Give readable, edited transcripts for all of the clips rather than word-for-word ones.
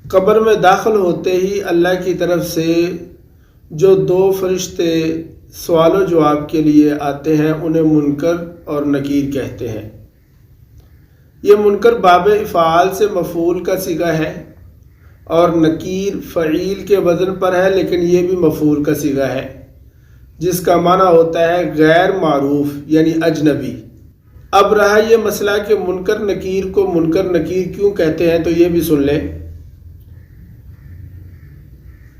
قبر میں داخل ہوتے ہی اللہ کی طرف سے جو دو فرشتے سوال و جواب کے لیے آتے ہیں انہیں منکر اور نکیر کہتے ہیں۔ یہ منکر باب افعال سے مفعول کا صیغہ ہے اور نکیر فعیل کے وزن پر ہے، لیکن یہ بھی مفعول کا صیغہ ہے جس کا معنی ہوتا ہے غیر معروف یعنی اجنبی۔ اب رہا یہ مسئلہ کہ منکر نکیر کو منکر نکیر کیوں کہتے ہیں، تو یہ بھی سن لیں۔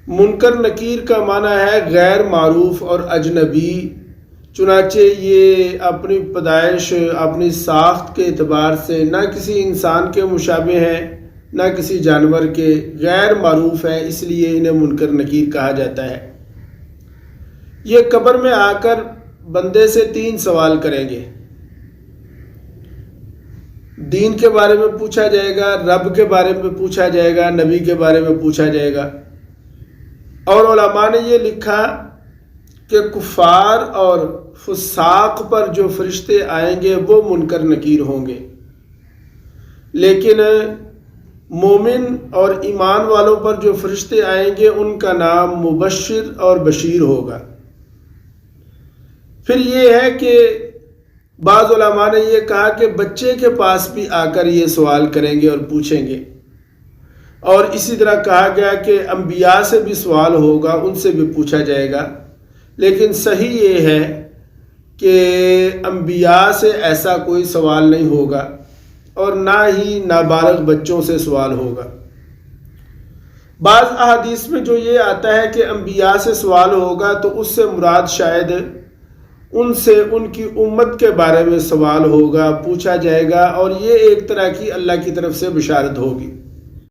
منکر نکیر کا معنی ہے غیر معروف اور اجنبی، چنانچہ یہ اپنی پیدائش اپنی ساخت کے اعتبار سے نہ کسی انسان کے مشابہ ہیں نہ کسی جانور کے، غیر معروف ہے، اس لیے انہیں منکر نکیر کہا جاتا ہے۔ یہ قبر میں آ کر بندے سے 3 سوال کریں گے۔ دین کے بارے میں پوچھا جائے گا، رب کے بارے میں پوچھا جائے گا، نبی کے بارے میں پوچھا جائے گا۔ اور علماء نے یہ لکھا کہ کفار اور فساق پر جو فرشتے آئیں گے وہ منکر نکیر ہوں گے، لیکن مومن اور ایمان والوں پر جو فرشتے آئیں گے ان کا نام مبشر اور بشیر ہوگا۔ پھر یہ ہے کہ بعض علماء نے یہ کہا کہ بچے کے پاس بھی آ کر یہ سوال کریں گے اور پوچھیں گے، اور اسی طرح کہا گیا کہ انبیاء سے بھی سوال ہوگا، ان سے بھی پوچھا جائے گا، لیکن صحیح یہ ہے کہ انبیاء سے ایسا کوئی سوال نہیں ہوگا اور نہ ہی نابالغ بچوں سے سوال ہوگا۔ بعض احادیث میں جو یہ آتا ہے کہ انبیاء سے سوال ہوگا تو اس سے مراد شاید ان سے ان کی امت کے بارے میں سوال ہوگا، پوچھا جائے گا، اور یہ ایک طرح کی اللہ کی طرف سے بشارت ہوگی۔